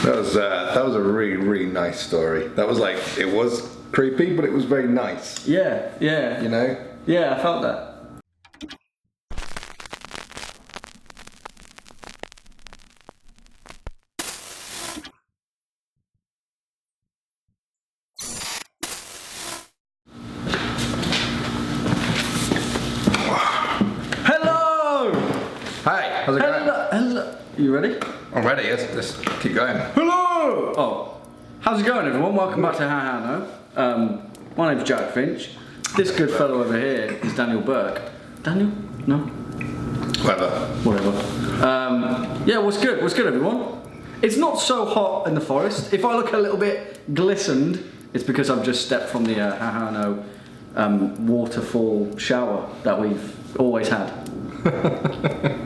That was a really, really nice story. That was like, it was creepy, but it was very nice. Yeah. You know? Yeah, I felt that. Hello! Hi, how's it going? Hello. You ready? I'm ready, let's keep going. Hello! Oh, how's it going, everyone? Welcome back to ohno. My name's Jack Finch. This good fellow over here is Daniel Burke. Daniel? No? Whatever. Yeah, what's good? What's good, everyone? It's not so hot in the forest. If I look a little bit glistened, it's because I've just stepped from the ohno waterfall shower that we've always had.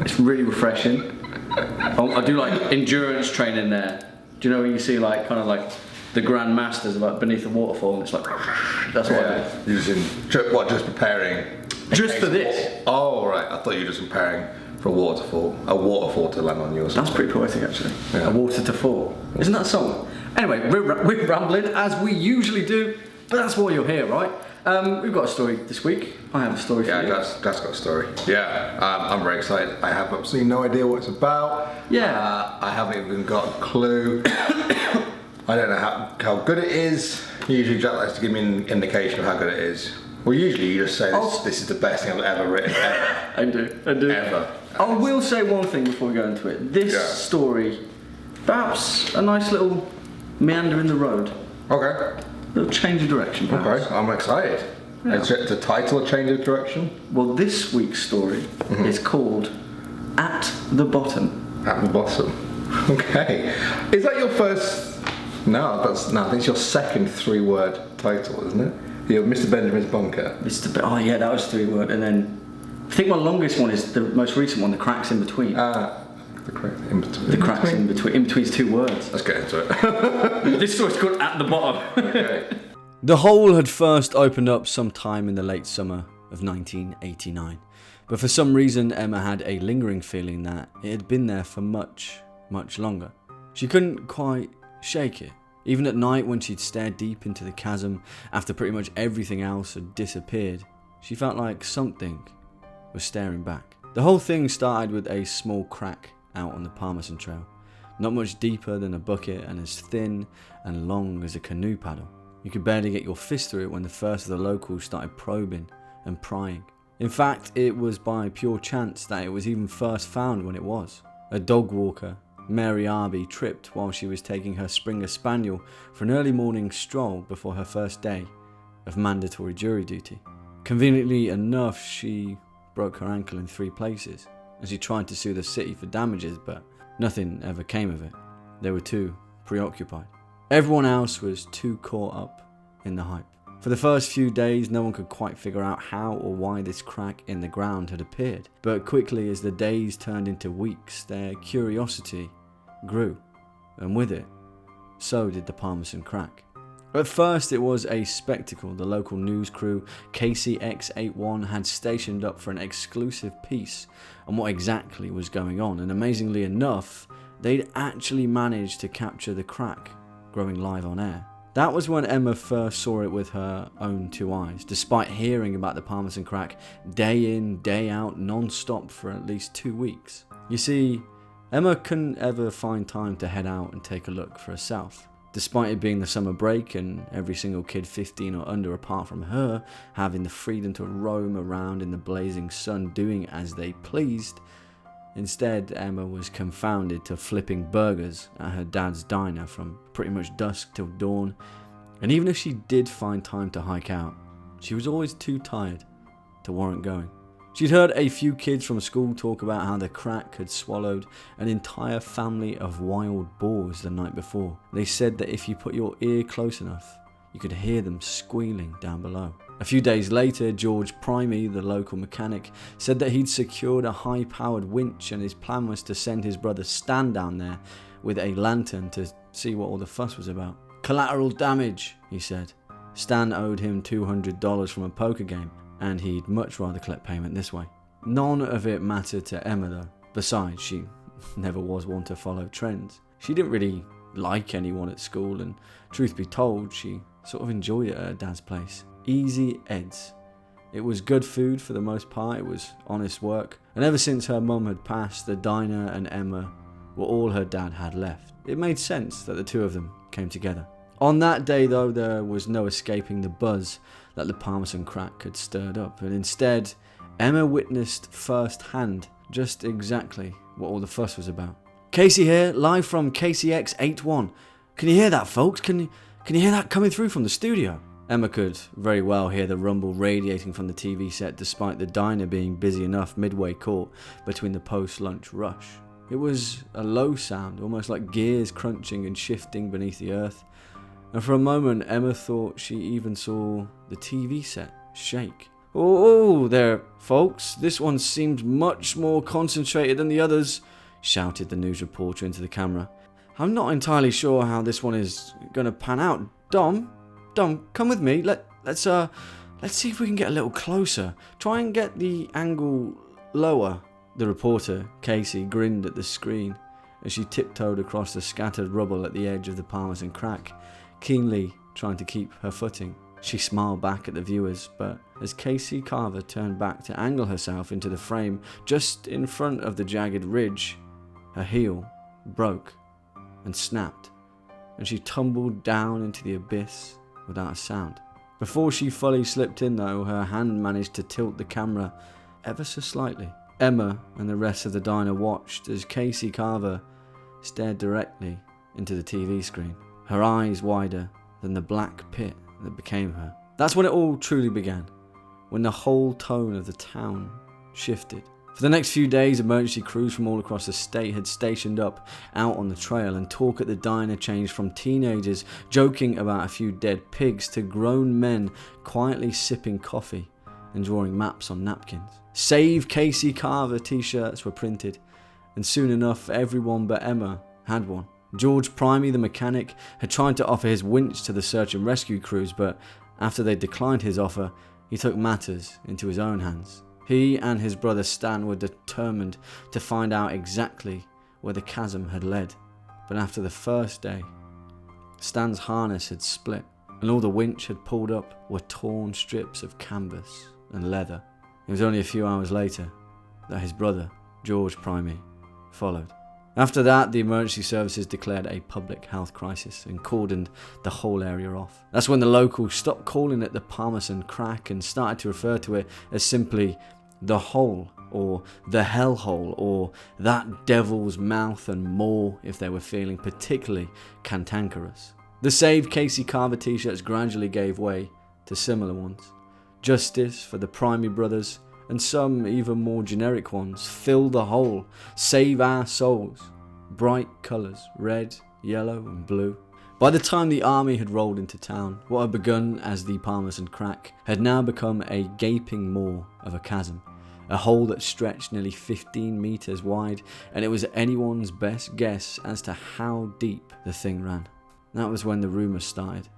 It's really refreshing. I do like endurance training there. Do you know when you see like kind of like the Grand Masters like beneath the waterfall and it's like that's what I do. Just preparing? Just for this. Oh right, I thought you were just preparing for a waterfall to land on you or something. That's pretty poetic actually. Yeah. A water to fall. Isn't that a song? Anyway, we're rambling as we usually do, but that's why you're here, right? We've got a story this week. I have a story for you. Yeah, Jack's got a story. Yeah, I'm very excited. I have absolutely no idea what it's about. Yeah. I haven't even got a clue. I don't know how good it is. Usually Jack likes to give me an indication of how good it is. Well, usually you just say this is the best thing I've ever written, ever. I do. Ever. I will say one thing before we go into it. This story, perhaps a nice little meander in the road. Okay. A little change of direction, perhaps. Okay, I'm excited. Yeah. Is it the title, A Change of Direction? Well, this week's story is called At the Bottom. At the Bottom. Okay. Is that your first... No, I think it's your second 3-word title, isn't it? You're Mr. Benjamin's Bunker. Oh yeah, that was 3-word, and then I think my longest one is the most recent one, The Cracks in Between. The cracks in between. The cracks in between's 2 words. Let's get into it. This story's called At the Bottom. Okay. The hole had first opened up sometime in the late summer of 1989, but for some reason Emma had a lingering feeling that it had been there for much, much longer. She couldn't quite shake it. Even at night when she'd stared deep into the chasm after pretty much everything else had disappeared, she felt like something was staring back. The whole thing started with a small crack out on the Palmerston Trail, not much deeper than a bucket and as thin and long as a canoe paddle. You could barely get your fist through it when the first of the locals started probing and prying. In fact, it was by pure chance that it was even first found when it was. A dog walker, Mary Arby, tripped while she was taking her Springer Spaniel for an early morning stroll before her first day of mandatory jury duty. Conveniently enough, she broke her ankle in 3 places, and she tried to sue the city for damages, but nothing ever came of it. They were too preoccupied. Everyone else was too caught up in the hype. For the first few days, no one could quite figure out how or why this crack in the ground had appeared, but quickly as the days turned into weeks, their curiosity grew, and with it, so did the Palmerston crack. At first it was a spectacle. The local news crew, Cassie X81, had stationed up for an exclusive piece on what exactly was going on, and amazingly enough, they'd actually managed to capture the crack growing live on air. That was when Emma first saw it with her own 2 eyes, despite hearing about the Palmerston crack day in, day out, non-stop for at least 2 weeks. You see, Emma couldn't ever find time to head out and take a look for herself. Despite it being the summer break and every single kid 15 or under apart from her having the freedom to roam around in the blazing sun doing as they pleased, instead Emma was confounded to flipping burgers at her dad's diner from pretty much dusk till dawn, and even if she did find time to hike out, she was always too tired to warrant going. She'd heard a few kids from school talk about how the crack had swallowed an entire family of wild boars the night before. They said that if you put your ear close enough, you could hear them squealing down below. A few days later, George Primey, the local mechanic, said that he'd secured a high-powered winch and his plan was to send his brother Stan down there with a lantern to see what all the fuss was about. Collateral damage, he said. Stan owed him $200 from a poker game, and he'd much rather collect payment this way. None of it mattered to Emma though. Besides, she never was one to follow trends. She didn't really like anyone at school, and truth be told, she sort of enjoyed it at her dad's place. Easy Ed's. It was good food for the most part, it was honest work, and ever since her mum had passed, the diner and Emma were all her dad had left. It made sense that the two of them came together. On that day though, there was no escaping the buzz that the Parmesan crack had stirred up, and instead, Emma witnessed firsthand just exactly what all the fuss was about. Casey here, live from KCX81. Can you hear that, folks? Can you hear that coming through from the studio? Emma could very well hear the rumble radiating from the TV set despite the diner being busy enough midway caught between the post-lunch rush. It was a low sound, almost like gears crunching and shifting beneath the earth, and for a moment Emma thought she even saw the TV set shake. Oh, there, folks, this one seemed much more concentrated than the others, shouted the news reporter into the camera. I'm not entirely sure how this one is going to pan out. Dom, come with me. Let's see if we can get a little closer. Try and get the angle lower. The reporter, Cassie, grinned at the screen as she tiptoed across the scattered rubble at the edge of the Parmesan crack, keenly trying to keep her footing. She smiled back at the viewers, but as Cassie Carver turned back to angle herself into the frame just in front of the jagged ridge, her heel broke and snapped, and she tumbled down into the abyss without a sound. Before she fully slipped in though, her hand managed to tilt the camera ever so slightly. Emma and the rest of the diner watched as Cassie Carver stared directly into the TV screen, her eyes wider than the black pit that became her. That's when it all truly began, when the whole tone of the town shifted. For the next few days, emergency crews from all across the state had stationed up out on the trail, and talk at the diner changed from teenagers joking about a few dead pigs to grown men quietly sipping coffee and drawing maps on napkins. Save Casey Carver t-shirts were printed, and soon enough everyone but Emma had one. George Primey, the mechanic, had tried to offer his winch to the search and rescue crews, but after they declined his offer, he took matters into his own hands. He and his brother Stan were determined to find out exactly where the chasm had led. But after the first day, Stan's harness had split, and all the winch had pulled up were torn strips of canvas and leather. It was only a few hours later that his brother, George Primey, followed. After that, the emergency services declared a public health crisis and cordoned the whole area off. That's when the locals stopped calling it the Parmesan crack and started to refer to it as simply the hole, or the hell hole, or that devil's mouth, and more if they were feeling particularly cantankerous. The Save Casey Carver t-shirts gradually gave way to similar ones. Justice for the Primey brothers, and some even more generic ones. Fill the hole, save our souls. Bright colours, red, yellow and blue. By the time the army had rolled into town, what had begun as the Parmesan crack had now become a gaping maw of a chasm. A hole that stretched nearly 15 metres wide, and it was anyone's best guess as to how deep the thing ran. That was when the rumours started.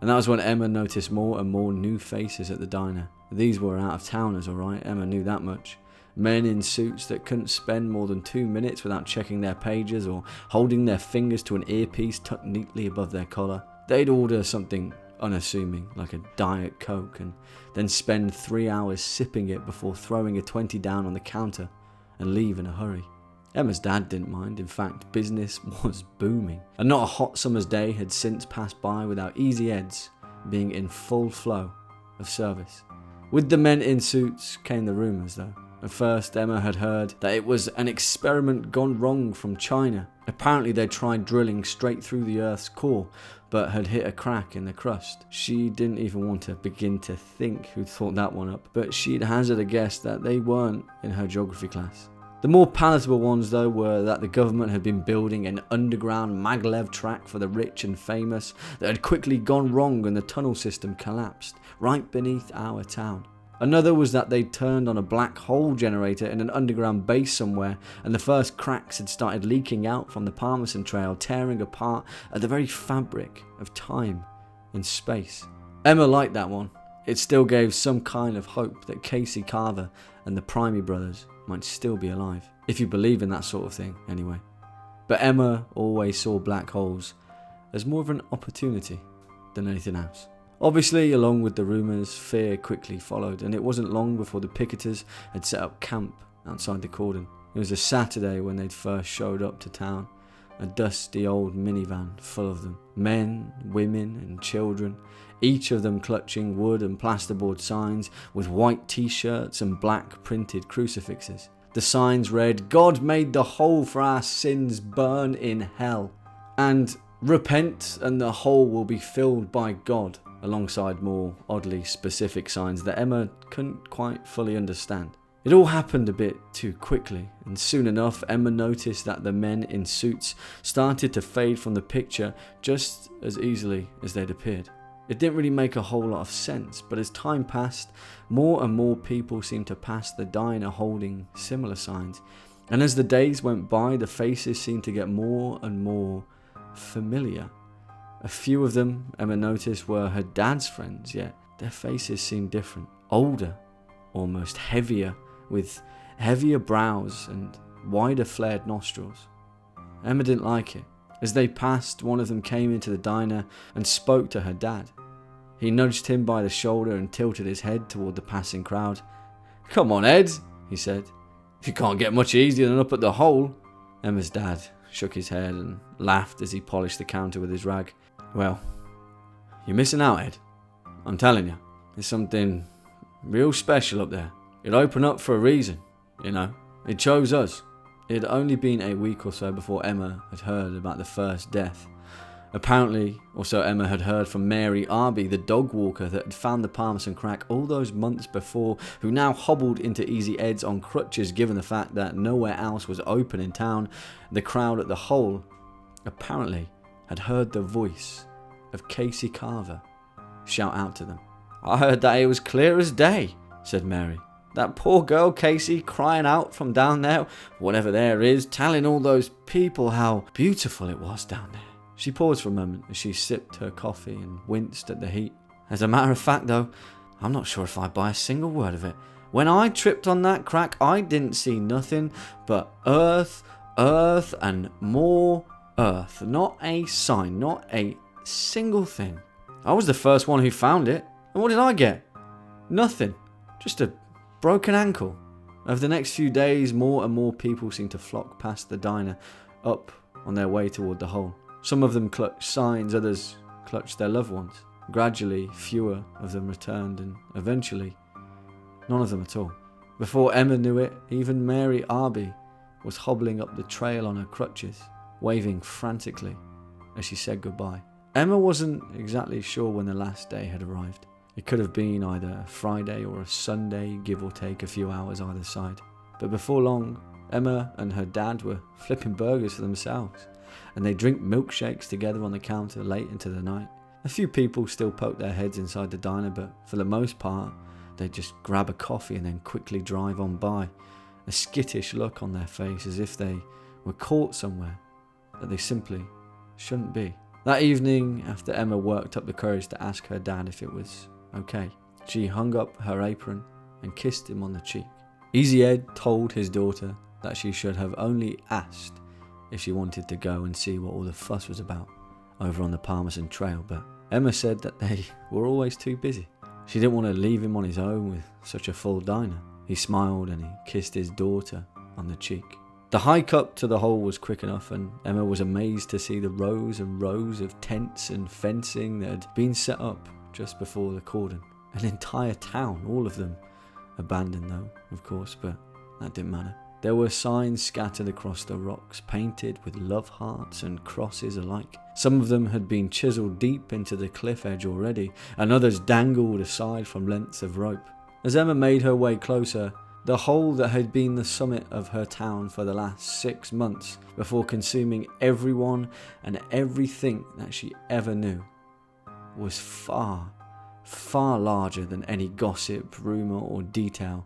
And that was when Emma noticed more and more new faces at the diner. These were out of towners, alright, Emma knew that much. Men in suits that couldn't spend more than 2 minutes without checking their pages or holding their fingers to an earpiece tucked neatly above their collar. They'd order something unassuming, like a Diet Coke, and then spend 3 hours sipping it before throwing a 20 down on the counter and leave in a hurry. Emma's dad didn't mind. In fact, business was booming, and not a hot summer's day had since passed by without Easy Ed's being in full flow of service. With the men in suits came the rumours though. At first, Emma had heard that it was an experiment gone wrong from China. Apparently they'd tried drilling straight through the Earth's core, but had hit a crack in the crust. She didn't even want to begin to think who'd thought that one up, but she'd hazard a guess that they weren't in her geography class. The more palatable ones though were that the government had been building an underground maglev track for the rich and famous that had quickly gone wrong and the tunnel system collapsed right beneath our town. Another was that they'd turned on a black hole generator in an underground base somewhere, and the first cracks had started leaking out from the Parmesan Trail, tearing apart at the very fabric of time and space. Emma liked that one. It still gave some kind of hope that Casey Carver and the Primey brothers might still be alive. If you believe in that sort of thing, anyway. But Emma always saw black holes as more of an opportunity than anything else. Obviously, along with the rumours, fear quickly followed, and it wasn't long before the picketers had set up camp outside the cordon. It was a Saturday when they'd first showed up to town, a dusty old minivan full of them, men, women and children, each of them clutching wood and plasterboard signs with white t-shirts and black printed crucifixes. The signs read, "God made the hole for our sins burn in hell," and "Repent and the hole will be filled by God," alongside more oddly specific signs that Emma couldn't quite fully understand. It all happened a bit too quickly, and soon enough Emma noticed that the men in suits started to fade from the picture just as easily as they'd appeared. It didn't really make a whole lot of sense, but as time passed, more and more people seemed to pass the diner holding similar signs, and as the days went by, the faces seemed to get more and more familiar. A few of them, Emma noticed, were her dad's friends, yet their faces seemed different, older, almost heavier, with heavier brows and wider flared nostrils. Emma didn't like it. As they passed, one of them came into the diner and spoke to her dad. He nudged him by the shoulder and tilted his head toward the passing crowd. "Come on, Ed," he said. "If you can't get much easier than up at the hole." Emma's dad shook his head and laughed as he polished the counter with his rag. "Well, you're missing out, Ed. I'm telling you, there's something real special up there. It opened up for a reason, you know. It chose us." It had only been a week or so before Emma had heard about the first death. Apparently, also Emma had heard from Mary Arby, the dog walker that had found the Parmesan crack all those months before, who now hobbled into Easy Ed's on crutches given the fact that nowhere else was open in town. The crowd at the hole apparently had heard the voice of Cassie Carver shout out to them. "I heard that it was clear as day," said Mary. "That poor girl Cassie crying out from down there, whatever there is, telling all those people how beautiful it was down there." She paused for a moment as she sipped her coffee and winced at the heat. "As a matter of fact though, I'm not sure if I buy a single word of it. When I tripped on that crack, I didn't see nothing but earth, earth and more earth. Not a sign, not a single thing. I was the first one who found it, and what did I get? Nothing. Just a broken ankle." Over the next few days, more and more people seemed to flock past the diner, up on their way toward the hole. Some of them clutched signs, others clutched their loved ones. Gradually, fewer of them returned, and eventually, none of them at all. Before Emma knew it, even Mary Arby was hobbling up the trail on her crutches, waving frantically as she said goodbye. Emma wasn't exactly sure when the last day had arrived. It could have been either a Friday or a Sunday, give or take a few hours either side. But before long, Emma and her dad were flipping burgers for themselves, and they drink milkshakes together on the counter late into the night. A few people still poked their heads inside the diner, but for the most part, they'd just grab a coffee and then quickly drive on by, a skittish look on their face as if they were caught somewhere that they simply shouldn't be. That evening, after Emma worked up the courage to ask her dad if it was okay, she hung up her apron and kissed him on the cheek. Easy Ed told his daughter that she should have only asked if she wanted to go and see what all the fuss was about over on the Parmesan Trail, but Emma said that they were always too busy. She didn't want to leave him on his own with such a full diner. He smiled and he kissed his daughter on the cheek. The hike up to the hole was quick enough, and Emma was amazed to see the rows and rows of tents and fencing that had been set up just before the cordon. An entire town, all of them abandoned though, of course, but that didn't matter. There were signs scattered across the rocks, painted with love hearts and crosses alike. Some of them had been chiseled deep into the cliff edge already, and others dangled aside from lengths of rope. As Emma made her way closer, the hole that had been the summit of her town for the last 6 months, before consuming everyone and everything that she ever knew, was far, far larger than any gossip, rumour or detail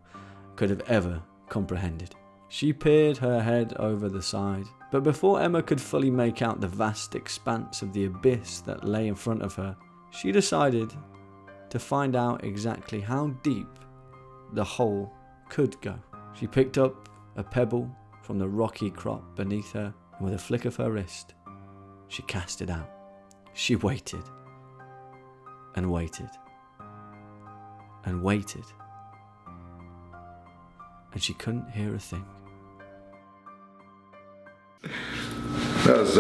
could have ever comprehended. She peered her head over the side, but before Emma could fully make out the vast expanse of the abyss that lay in front of her, she decided to find out exactly how deep the hole could go. She picked up a pebble from the rocky crop beneath her, and with a flick of her wrist, she cast it out. She waited and waited and waited, and she couldn't hear a thing. That was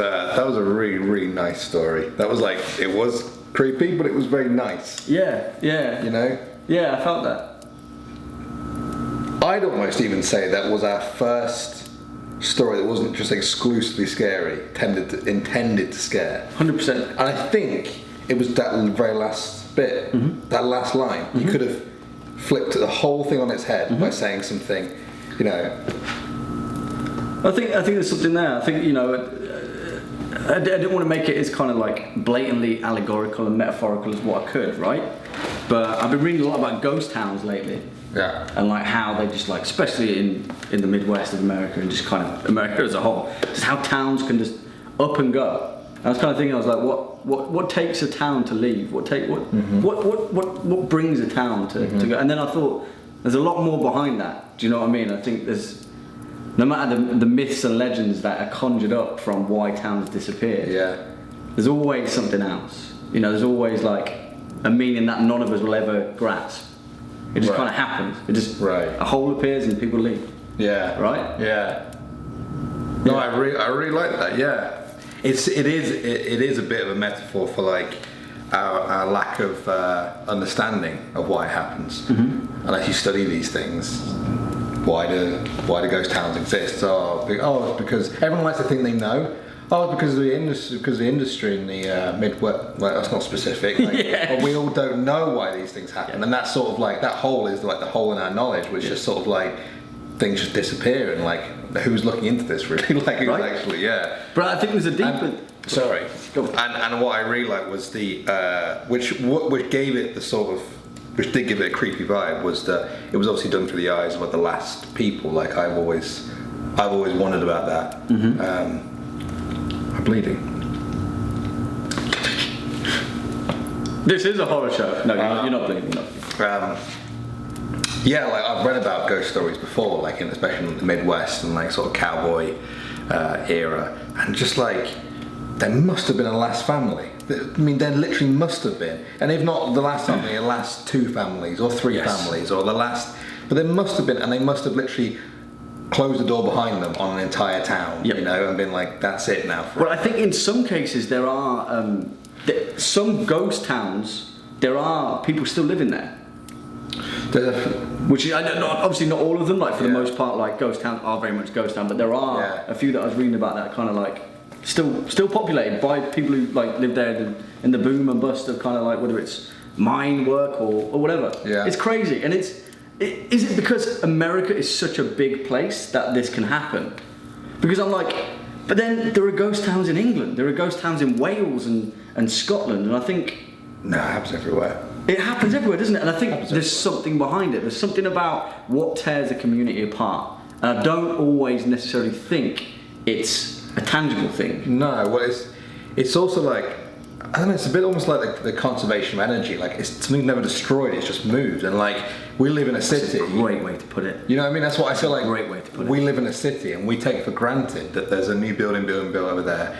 a really, really nice story. That was like, it was creepy, but it was very nice. Yeah. You know? Yeah, I felt that. I'd almost even say that was our first story that wasn't just exclusively scary, intended to scare. 100%. And I think it was that very last bit, that last line. You could have flipped the whole thing on its head by saying something, you know. I think there's something there. I think, you know, I didn't want to make it as kind of like blatantly allegorical and metaphorical as what I could, right? But I've been reading a lot about ghost towns lately. Yeah. And like how they just like, especially in the Midwest of America and just kind of America as a whole, just how towns can just up and go. And I was kind of thinking, I was like, what takes a town to leave? What brings a town to go? And then I thought, there's a lot more behind that. Do you know what I mean? I think there's, no matter the myths and legends that are conjured up from why towns disappeared, there's always something else. You know, there's always like a meaning that none of us will ever grasp. It just kind of happens. It just a hole appears and people leave. Yeah. Right. Yeah. No, I really like that. Yeah. It is a bit of a metaphor for like our lack of understanding of why it happens. Unless you study these things, why do ghost towns exist? It's because everyone likes to think they know. Oh, it's because of the industry in the Midwest. Like, that's not specific. Like, but we all don't know why these things happen, and that's sort of like that hole is like the hole in our knowledge, which is sort of like things just disappear, and like who's looking into this really? Like who's actually But I think there's a deeper. Sorry. And what I really liked was the which gave it the sort of, which did give it a creepy vibe, was that it was obviously done through the eyes of like the last people. Like I've always wondered about that. I'm bleeding. This is a horror show. No, you're not bleeding. No. Yeah, like I've read about ghost stories before, like especially in the Midwest and like sort of cowboy era, and just like there must have been a last family. I mean, there literally must have been, and if not the last family, the last two families or three families, or the last. But there must have been, and they must have literally closed the door behind them on an entire town, you know, and been like, that's it now. Well, I think in some cases there are some ghost towns. There are people still living there. Which I don't know, obviously not all of them. Like for the most part, like ghost towns are very much ghost town, but there are a few that I was reading about that kind of like still populated by people who like live there in the boom and bust of kind of like whether it's mine work or whatever. Yeah, it's crazy, and is it because America is such a big place that this can happen? Because I'm like, but then there are ghost towns in England, there are ghost towns in Wales and Scotland, and I think no, it happens everywhere. It happens everywhere, doesn't it? And I think there's something behind it. There's something about what tears a community apart. And I don't always necessarily think it's a tangible thing. No, well, it's also like, I don't know, it's a bit almost like the conservation of energy. Like it's something never destroyed, it's just moved. And like we live in a city. That's a great way to put it. You know what I mean? That's what I feel like. Great way to put it. We live in a city and we take for granted that there's a new building built over there.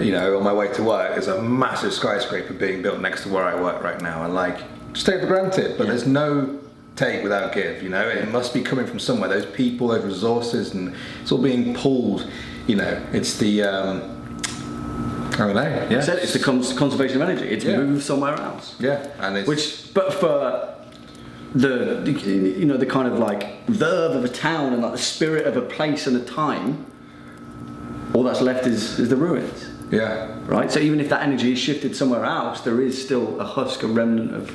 You know, on my way to work, there's a massive skyscraper being built next to where I work right now, and like, just take it for granted. But there's no take without give. You know, it must be coming from somewhere. Those people, those resources, and it's all being pulled. You know, it's the I don't know. Yeah, it's the conservation of energy. It's moved somewhere else. Yeah, and it's but for the you know, the kind of like verve of a town and like the spirit of a place and a time, all that's left is the ruins. Yeah. Right. So even if that energy is shifted somewhere else, there is still a husk, a remnant of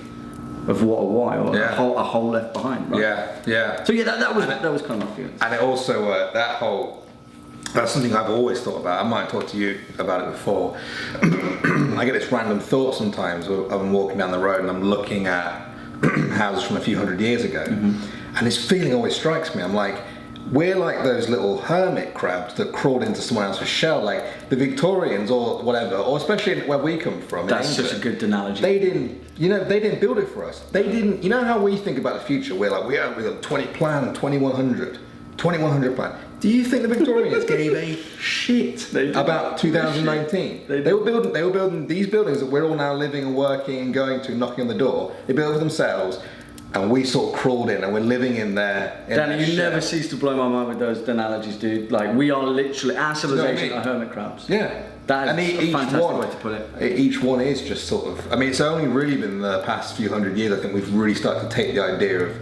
what or why, or a hole left behind. Right? Yeah. Yeah. So yeah, that was kind of my feelings. And it also that's something I've always thought about. I might talk to you about it before. I get this random thought sometimes. I'm walking down the road and I'm looking at houses from a few hundred years ago, and this feeling always strikes me. I'm like, we're like those little hermit crabs that crawled into someone else's shell, like the Victorians or whatever, or especially where we come from. That's such a good analogy. They didn't build it for us. They didn't. You know how we think about the future? We're like, we got 2100 plan. Do you think the Victorians gave a shit about 2019? They were building these buildings that we're all now living and working and going to, knocking on the door. They built it for themselves, and we sort of crawled in, and we're living in there. Danny, you never cease to blow my mind with those analogies, dude. Like, we are literally, our civilization are hermit crabs. Yeah. That is a fantastic way to put it. Each one is just sort of, I mean, it's only really been the past few hundred years, I think we've really started to take the idea of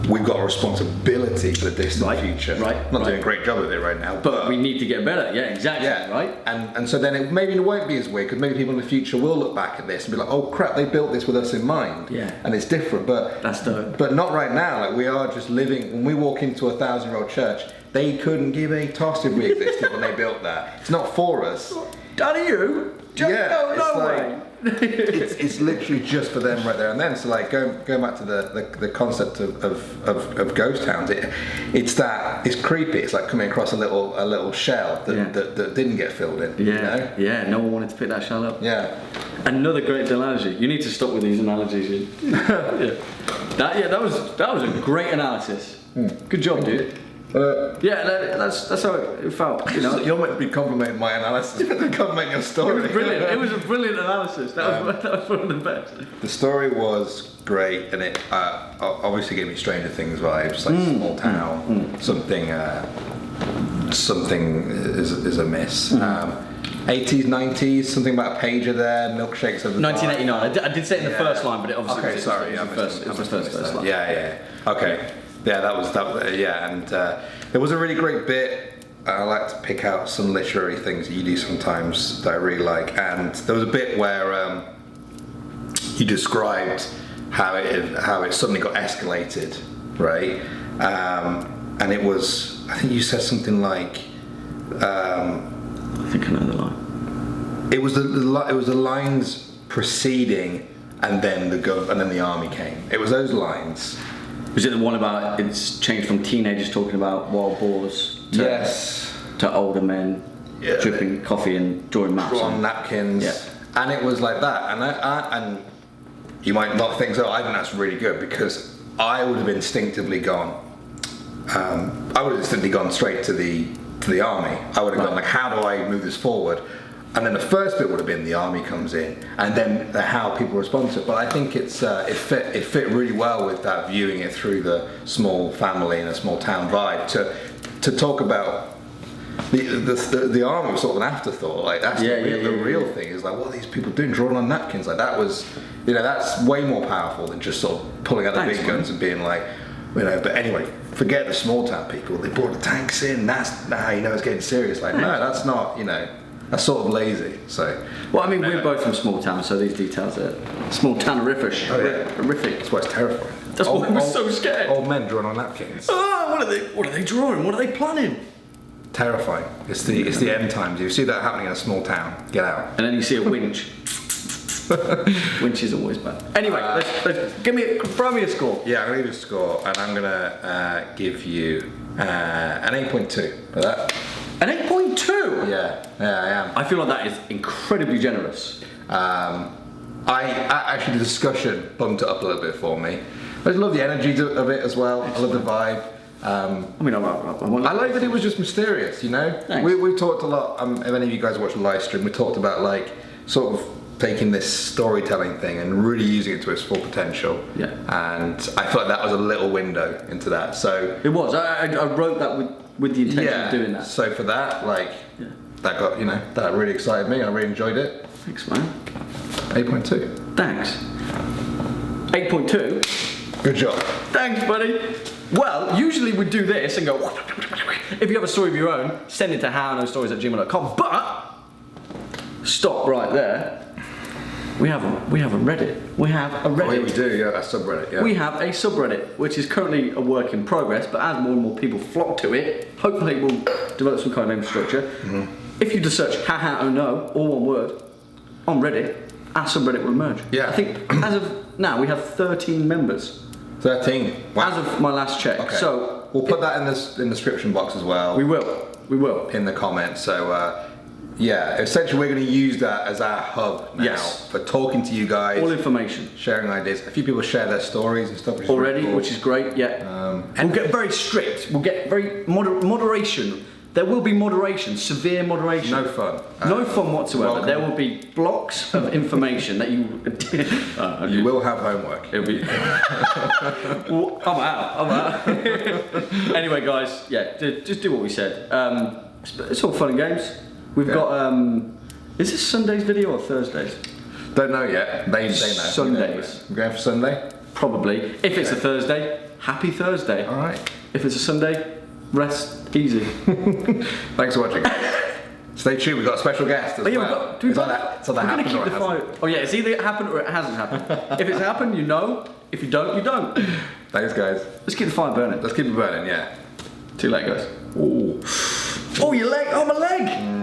we've got a responsibility for the distant future. Not doing a great job of it right now. But we need to get better. Yeah, exactly. Yeah. Right. And so then maybe it won't be as weird, because maybe people in the future will look back at this and be like, oh crap, they built this with us in mind. Yeah. And it's different, but that's dope. But not right now. Like, we are just living. When we walk into a 1,000-year-old church, they couldn't give a toss if we existed when they built that. It's not for us. Daddy, you? No way. It's literally just for them right there and then. So like going back to the concept of ghost towns, it's creepy. It's like coming across a little shell that didn't get filled in. Yeah, you know? Yeah. No one wanted to pick that shell up. Yeah. Another great analogy. You need to stop with these analogies. That was a great analysis. Good job, dude. That's how it felt. You know, you're meant to be complimenting my analysis, but they're complimenting your story. It was brilliant. It was a brilliant analysis. That was one of the best. The story was great, and it obviously gave me Stranger Things vibes, like small town. Something is amiss. 80s, 90s, something about a pager there, milkshakes of the 1989. I did say it in the first line, but it obviously it was the first line. Yeah. Okay. Yeah, that was and there was a really great bit. I like to pick out some literary things that you do sometimes that I really like, and there was a bit where you described how it suddenly got escalated, right? And it was, I think you said something like, I think I know the line. It was the lines preceding, and then the army came. It was those lines. Was it the one about it's changed from teenagers talking about wild boars to older men dripping coffee and drawing maps on napkins? Yeah. And it was like that. And you might not think so. I think that's really good, because I would have instinctively gone. I would have instinctively gone straight to the army. I would have gone like, how do I move this forward? And then the first bit would have been the army comes in, and then how people respond to it. But I think it fit really well with that, viewing it through the small family and a small town vibe. To talk about the army was sort of an afterthought. Like that's the real thing is like, what are these people doing, drawing on napkins? Like that was, that's way more powerful than just sort of pulling out the big guns and being like, But anyway, forget the small town people. They brought the tanks in. That's how you know it's getting serious. Like, no, that's not. That's sort of lazy. So. Well, I mean, we're both from small towns, so these details are small town horrific. Horrific. That's why it's terrifying. That's why we're so scared. Old men drawing on napkins. Oh, what are they drawing? What are they planning? Terrifying. It's the end times. You see that happening in a small town. Get out. And then you see a winch. Winch is always bad. Anyway, throw me a score. Yeah, I'm gonna give you a score, and I'm gonna give you an 8.2 for that. An 8.2? Yeah, I am. I feel like that is incredibly generous. Actually, the discussion bumped it up a little bit for me. I just love the energy of it as well. I love the vibe. I like that it was just mysterious, We've talked a lot, if any of you guys watched the live stream, we talked about like sort of taking this storytelling thing and really using it to its full potential. Yeah. And I felt like that was a little window into that. So it was. I wrote that with the intention of doing that. So for that, that got that really excited me. I really enjoyed it. Thanks, man. 8.2. Thanks. 8.2. Good job. Thanks, buddy. Well, usually we do this and go, if you have a story of your own, send it to howknowstories@gmail.com. But stop right there. We have a Reddit. We have a Reddit. Oh, yeah, we do, a subreddit, yeah. We have a subreddit, which is currently a work in progress, but as more and more people flock to it, hopefully it will develop some kind of infrastructure. Mm-hmm. If you just search ohno, all one word, on Reddit, our subreddit will emerge. Yeah. I think as of now, we have 13 members. 13? Wow. As of my last check. Okay. So we'll put that in the description box as well. We will. In the comments, so... Yeah, essentially we're going to use that as our hub now for talking to you guys. All information. Sharing ideas. A few people share their stories and stuff. Already, cool. which is great, yeah. And we'll get very strict. We'll get very moderation. There will be moderation, severe moderation. No fun. No fun whatsoever. Welcome. There will be blocks of information that you... You will have homework. It'll be... Well, I'm out. Anyway, guys, yeah, just do what we said. It's all fun and games. We've got... is this Sunday's video or Thursday's? Don't know yet. They know. Sundays. We're going for Sunday? Probably. If it's a Thursday, happy Thursday. All right. If it's a Sunday, rest easy. Thanks for watching. Stay tuned, we've got a special guest as well. Do we so that happened or it hasn't. Oh yeah, it's either it happened or it hasn't happened. If it's happened, you know. If you don't, you don't. Thanks, guys. Let's keep the fire burning. Let's keep it burning, yeah. Too late, guys. Ooh. Oh, your leg! Oh, my leg!